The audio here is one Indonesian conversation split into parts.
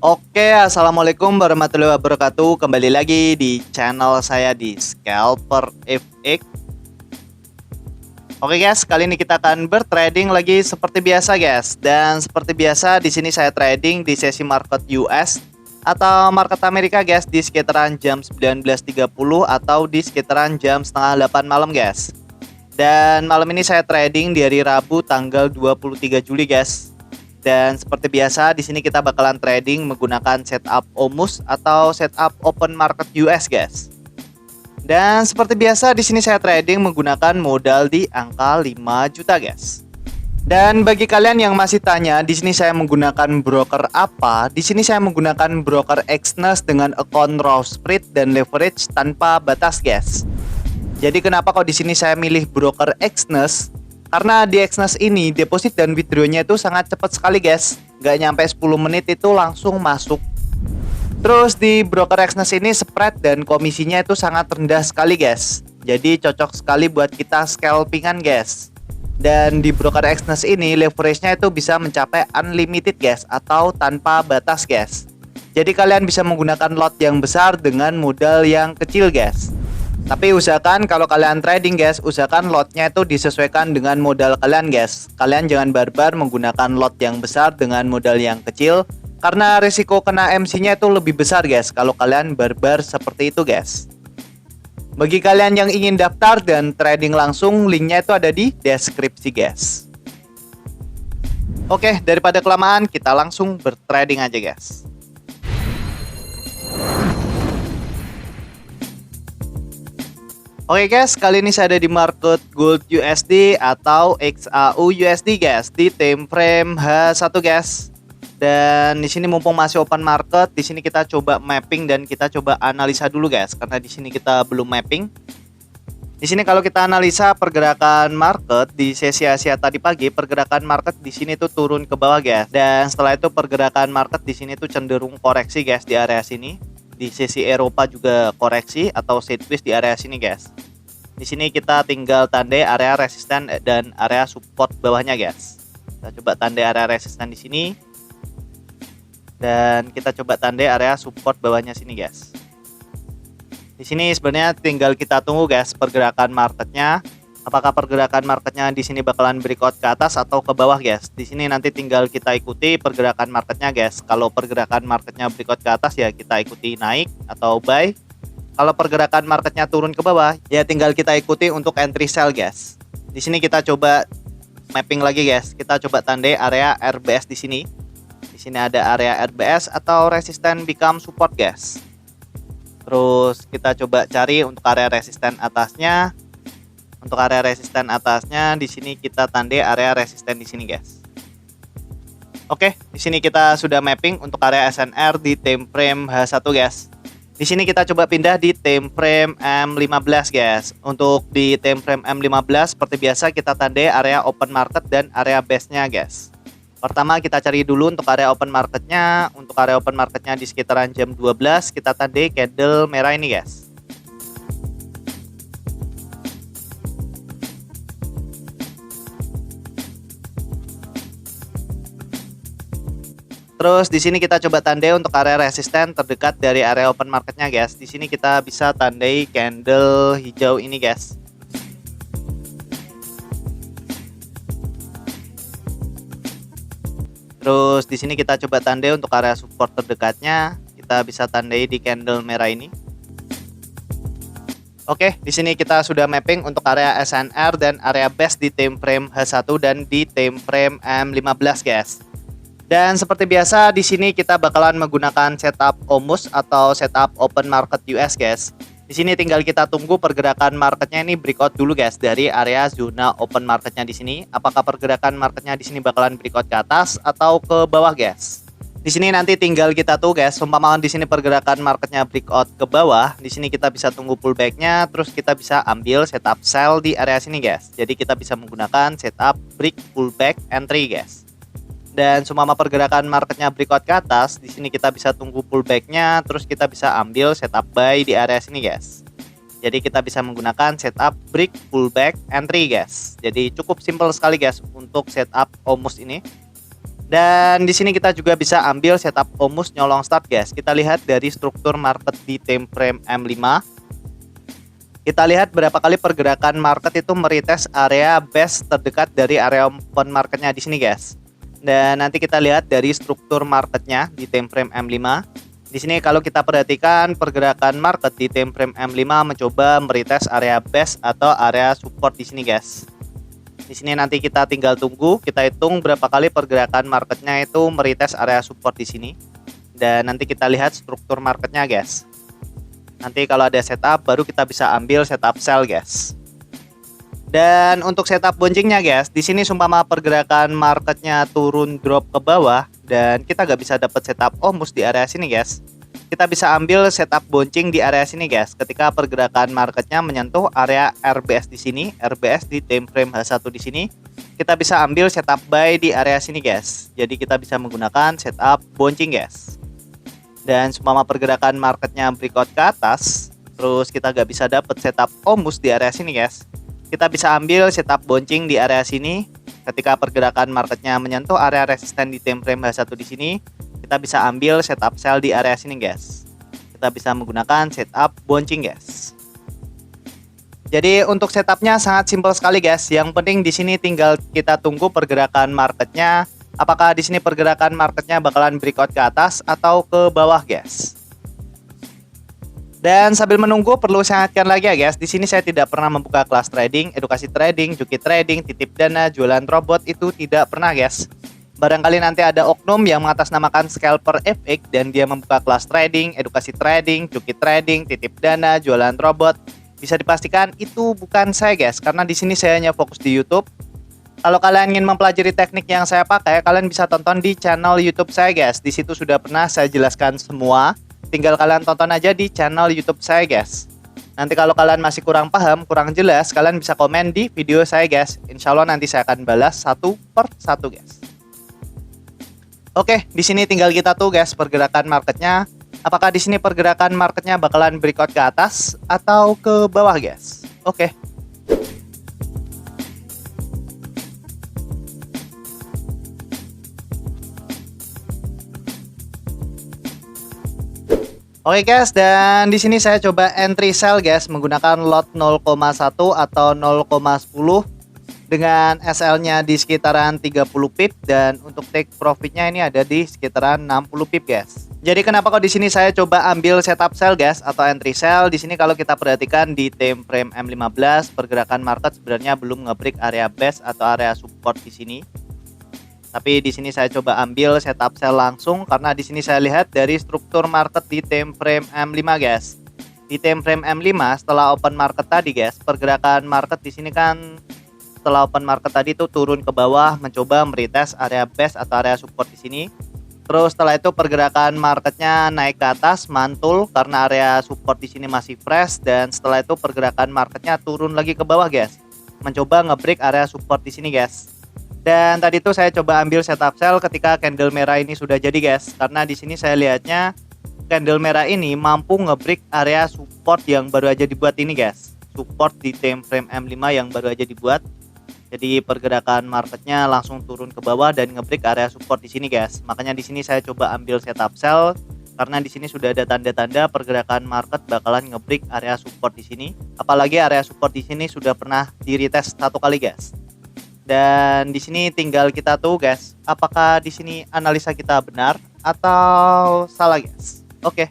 Oke, assalamualaikum warahmatullahi wabarakatuh. Kembali lagi di channel saya di Scalper FX. Oke guys, kali ini kita akan bertrading lagi seperti biasa guys. Dan seperti biasa di sini saya trading di sesi market US atau market Amerika guys di sekitaran jam 19.30 atau di sekitaran jam setengah 8 malam guys. Dan malam ini saya trading di hari Rabu tanggal 23 Juli guys. Dan seperti biasa di sini kita bakalan trading menggunakan setup OMUS atau setup open market US guys. Dan seperti biasa di sini saya trading menggunakan modal di angka 5 juta guys. Dan bagi kalian yang masih tanya di sini saya menggunakan broker apa? Di sini saya menggunakan broker Exness dengan account raw spread dan leverage tanpa batas guys. Jadi kenapa kok di sini saya milih broker Exness? Karena di Exness ini deposit dan withdrawnya itu sangat cepat sekali guys. Nggak nyampe 10 menit itu langsung masuk. Terus di broker Exness ini spread dan komisinya itu sangat rendah sekali guys. Jadi cocok sekali buat kita scalpingan guys. Dan di broker Exness ini leverage-nya itu bisa mencapai unlimited guys atau tanpa batas guys. Jadi kalian bisa menggunakan lot yang besar dengan modal yang kecil guys. Tapi usahakan kalau kalian trading guys, usahakan lotnya itu disesuaikan dengan modal kalian guys. Kalian jangan barbar menggunakan lot yang besar dengan modal yang kecil, karena risiko kena MC-nya itu lebih besar guys kalau kalian barbar seperti itu guys. Bagi kalian yang ingin daftar dan trading langsung, linknya itu ada di deskripsi guys. Oke, daripada kelamaan kita langsung bertrading aja guys. Oke guys, kali ini saya ada di market gold USD atau XAU USD guys di time frame H1 guys. Dan di sini mumpung masih open market, di sini kita coba mapping dan kita coba analisa dulu guys, karena di sini kita belum mapping. Di sini kalau kita analisa pergerakan market di sesi Asia tadi pagi, pergerakan market di sini tuh turun ke bawah guys. Dan setelah itu pergerakan market di sini tuh cenderung koreksi guys di area sini. Di sesi Eropa juga koreksi atau sideways di area sini guys. Di sini kita tinggal tandai area resisten dan area support bawahnya guys. Kita coba tandai area resisten di sini. Dan kita coba tandai area support bawahnya sini guys. Di sini sebenarnya tinggal kita tunggu guys pergerakan marketnya. Apakah pergerakan marketnya di sini bakalan breakout ke atas atau ke bawah guys? Di sini nanti tinggal kita ikuti pergerakan marketnya guys. Kalau pergerakan marketnya breakout ke atas ya kita ikuti naik atau buy. Kalau pergerakan marketnya turun ke bawah ya tinggal kita ikuti untuk entry sell guys. Di sini kita coba mapping lagi guys. Kita coba tandai area RBS di sini. Di sini ada area RBS atau resisten become support guys. Terus kita coba cari untuk area resisten atasnya. Untuk area resisten atasnya di sini kita tandai area resisten di sini guys. Oke, di sini kita sudah mapping untuk area SNR di time frame H1 guys. Di sini kita coba pindah di time frame M15 guys. Untuk di time frame M15 seperti biasa kita tandai area open market dan area base-nya guys. Pertama kita cari dulu untuk area open marketnya. Untuk area open marketnya di sekitaran jam 12 kita tandai candle merah ini guys. Terus di sini kita coba tandai untuk area resisten terdekat dari area open marketnya guys. Di sini kita bisa tandai candle hijau ini guys. Terus di sini kita coba tandai untuk area support terdekatnya. Kita bisa tandai di candle merah ini. Oke, di sini kita sudah mapping untuk area SNR dan area base di time frame H1 dan di time frame M15 guys. Dan seperti biasa di sini kita bakalan menggunakan setup OMUS atau setup open market US guys. Di sini tinggal kita tunggu pergerakan marketnya ini breakout dulu guys dari area zona open marketnya di sini. Apakah pergerakan marketnya di sini bakalan breakout ke atas atau ke bawah guys? Di sini nanti tinggal kita tunggu guys. Umpama di sini pergerakan marketnya breakout ke bawah, di sini kita bisa tunggu pullbacknya, terus kita bisa ambil setup sell di area sini guys. Jadi kita bisa menggunakan setup break pullback entry guys. Dan seumpama pergerakan marketnya breakout ke atas, di sini kita bisa tunggu pullbacknya, terus kita bisa ambil setup buy di area sini guys. Jadi kita bisa menggunakan setup break pullback entry guys. Jadi cukup simple sekali guys untuk setup OMUS ini. Dan di sini kita juga bisa ambil setup Omus nyolong start guys. Kita lihat dari struktur market di time frame M5. Kita lihat berapa kali pergerakan market itu meretest area base terdekat dari area open marketnya di sini guys. Dan nanti kita lihat dari struktur marketnya di time frame M5. Di sini kalau kita perhatikan pergerakan market di time frame M5 mencoba meretest area base atau area support di sini guys. Di sini nanti kita tinggal tunggu, kita hitung berapa kali pergerakan marketnya itu meretest area support di sini. Dan nanti kita lihat struktur marketnya guys. Nanti kalau ada setup baru kita bisa ambil setup sell guys. Dan untuk setup bouncingnya guys, di sini sumpama pergerakan marketnya turun drop ke bawah dan kita nggak bisa dapat setup Omus di area sini guys. Kita bisa ambil setup bouncing di area sini guys. Ketika pergerakan marketnya menyentuh area RBS di sini, RBS di time frame H1 di sini, kita bisa ambil setup buy di area sini guys. Jadi kita bisa menggunakan setup bouncing guys. Dan seumpama pergerakan marketnya breakout ke atas, terus kita nggak bisa dapat setup Omus di area sini guys. Kita bisa ambil setup bouncing di area sini. Ketika pergerakan marketnya menyentuh area resisten di time frame H1 di sini, kita bisa ambil setup sell di area sini guys. Kita bisa menggunakan setup bouncing guys. Jadi untuk setupnya sangat simpel sekali guys. Yang penting di sini tinggal kita tunggu pergerakan marketnya. Apakah di sini pergerakan marketnya bakalan breakout ke atas atau ke bawah guys. Dan sambil menunggu perlu saya ingatkan lagi ya guys, di sini saya tidak pernah membuka kelas trading, edukasi trading, joki trading, titip dana, jualan robot, itu tidak pernah guys. Barangkali nanti ada oknum yang mengatasnamakan scalper FX dan dia membuka kelas trading, edukasi trading, joki trading, titip dana, jualan robot. Bisa dipastikan itu bukan saya guys, karena di sini saya hanya fokus di YouTube. Kalau kalian ingin mempelajari teknik yang saya pakai, kalian bisa tonton di channel YouTube saya guys. Di situ sudah pernah saya jelaskan semua. Tinggal kalian tonton aja di channel YouTube saya guys. Nanti kalau kalian masih kurang paham, kurang jelas, kalian bisa komen di video saya guys. Insya Allah nanti saya akan balas satu per satu guys. Oke, di sini tinggal kita tuh guys pergerakan marketnya. Apakah di sini pergerakan marketnya bakalan breakout ke atas atau ke bawah guys? Oke. Oke guys, dan di sini saya coba entry sell guys menggunakan lot 0,1 atau 0,10 dengan SL-nya di sekitaran 30 pip dan untuk take profitnya ini ada di sekitaran 60 pip guys. Jadi kenapa kok di sini saya coba ambil setup sell guys atau entry sell? Di sini kalau kita perhatikan di time frame M15 pergerakan market sebenarnya belum nge-break area base atau area support di sini. Tapi di sini saya coba ambil setup sell langsung karena di sini saya lihat dari struktur market di time frame M5 guys. Di time frame M5 setelah open market tadi guys, pergerakan market di sini kan setelah open market tadi itu turun ke bawah mencoba meretest area base atau area support di sini. Terus setelah itu pergerakan marketnya naik ke atas mantul karena area support di sini masih fresh dan setelah itu pergerakan marketnya turun lagi ke bawah guys. Mencoba ngebreak area support di sini guys. Dan tadi tuh saya coba ambil setup sell ketika candle merah ini sudah jadi guys. Karena di sini saya lihatnya candle merah ini mampu ngebreak area support yang baru aja dibuat ini guys. Support di time frame M5 yang baru aja dibuat. Jadi pergerakan marketnya langsung turun ke bawah dan ngebreak area support di sini guys. Makanya di sini saya coba ambil setup sell karena di sini sudah ada tanda-tanda pergerakan market bakalan ngebreak area support di sini. Apalagi area support di sini sudah pernah di retest satu kali guys. Dan di sini tinggal kita tuh guys, apakah di sini analisa kita benar atau salah guys. Oke.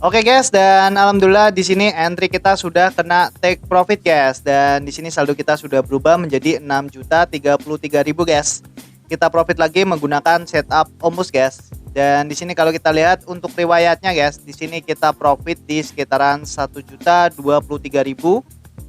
Oke guys, dan alhamdulillah di sini entry kita sudah kena take profit guys, dan di sini saldo kita sudah berubah menjadi 6.033.000 guys. Kita profit lagi menggunakan setup Omus guys. Dan di sini kalau kita lihat untuk riwayatnya guys, di sini kita profit di sekitaran 1.023.000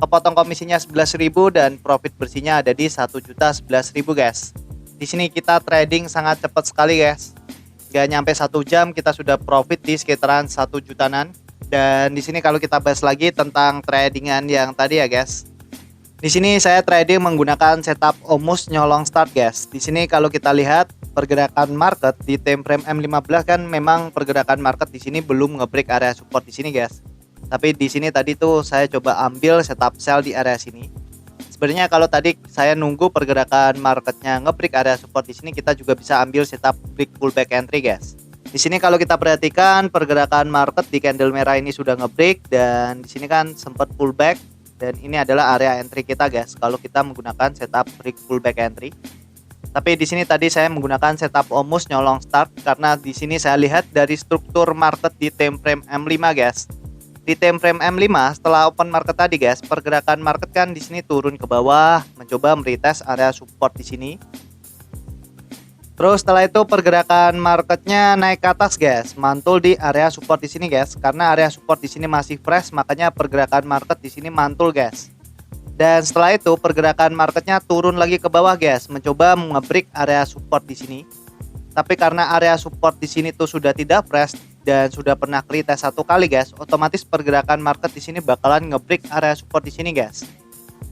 kepotong komisinya 11.000 dan profit bersihnya ada di 1.011.000 guys. Di sini kita trading sangat cepat sekali guys. Gak nyampe 1 jam kita sudah profit di sekitaran 1 jutaan. Dan di sini kalau kita bahas lagi tentang tradingan yang tadi ya guys. Di sini saya trading menggunakan setup Omus nyolong start guys. Di sini kalau kita lihat pergerakan market di time frame M15 kan memang pergerakan market di sini belum ngebreak area support di sini guys. Tapi di sini tadi tuh saya coba ambil setup sell di area sini. Sebenarnya kalau tadi saya nunggu pergerakan marketnya ngebreak area support di sini, kita juga bisa ambil setup break pullback entry guys. Di sini kalau kita perhatikan pergerakan market di candle merah ini sudah ngebreak dan di sini kan sempat pullback dan ini adalah area entry kita guys. Kalau kita menggunakan setup break pullback entry. Tapi di sini tadi saya menggunakan setup Omus nyolong start karena di sini saya lihat dari struktur market di time frame M5 guys. Di time frame M5 setelah open market tadi guys, pergerakan market kan di sini turun ke bawah, mencoba meretest area support di sini. Terus setelah itu pergerakan marketnya naik ke atas guys, mantul di area support di sini guys. Karena area support di sini masih fresh, makanya pergerakan market di sini mantul guys. Dan setelah itu pergerakan marketnya turun lagi ke bawah guys, mencoba nge-break area support di sini. Tapi karena area support di sini tuh sudah tidak fresh dan sudah pernah retest 1 kali guys, otomatis pergerakan market di sini bakalan nge-break area support di sini guys.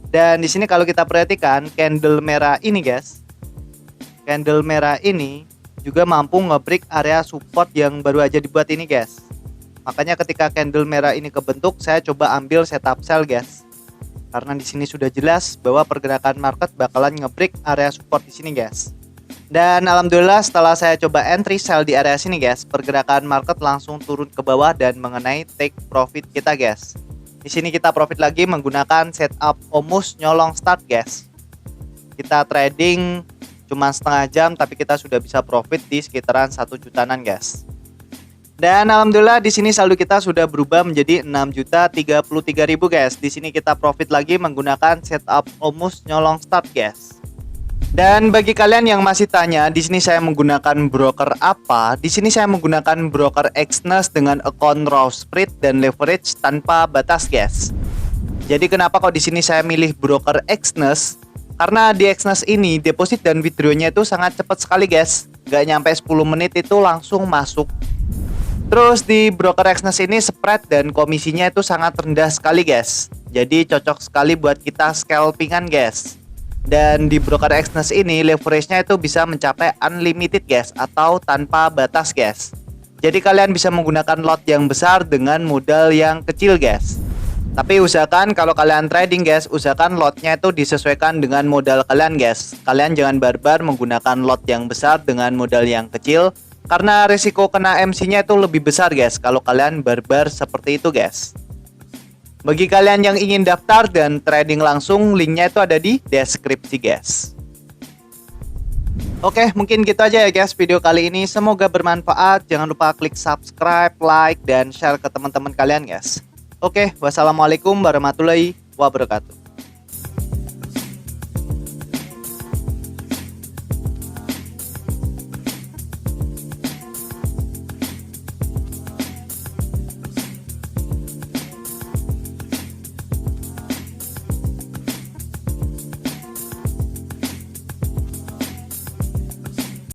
Dan di sini kalau kita perhatikan candle merah ini guys. Candle merah ini juga mampu nge-break area support yang baru aja dibuat ini guys. Makanya ketika candle merah ini kebentuk, saya coba ambil setup sell guys. Karena di sini sudah jelas bahwa pergerakan market bakalan nge-break area support di sini guys. Dan alhamdulillah setelah saya coba entry sell di area sini guys, pergerakan market langsung turun ke bawah dan mengenai take profit kita guys. Di sini kita profit lagi menggunakan setup Omus nyolong start guys. Kita trading cuma setengah jam tapi kita sudah bisa profit di sekitaran 1 jutaan guys. Dan alhamdulillah di sini saldo kita sudah berubah menjadi 6.033.000 guys. Di sini kita profit lagi menggunakan setup Omus nyolong start guys. Dan bagi kalian yang masih tanya, di sini saya menggunakan broker apa? Di sini saya menggunakan broker Exness dengan account raw spread dan leverage tanpa batas guys. Jadi kenapa kok di sini saya milih broker Exness? Karena di Exness ini deposit dan withdrawnya itu sangat cepat sekali guys. Gak nyampe 10 menit itu langsung masuk. Terus di broker Exness ini spread dan komisinya itu sangat rendah sekali guys. Jadi cocok sekali buat kita scalpingan guys. Dan di broker Exness ini leverage-nya itu bisa mencapai unlimited guys, atau tanpa batas guys. Jadi kalian bisa menggunakan lot yang besar dengan modal yang kecil guys. Tapi usahakan kalau kalian trading guys, usahakan lotnya itu disesuaikan dengan modal kalian guys. Kalian jangan barbar menggunakan lot yang besar dengan modal yang kecil, karena risiko kena MC-nya itu lebih besar guys kalau kalian barbar seperti itu guys. Bagi kalian yang ingin daftar dan trading langsung, linknya itu ada di deskripsi guys. Oke, mungkin gitu aja ya guys video kali ini. Semoga bermanfaat. Jangan lupa klik subscribe, like, dan share ke teman-teman kalian guys. Oke, wassalamualaikum warahmatullahi wabarakatuh.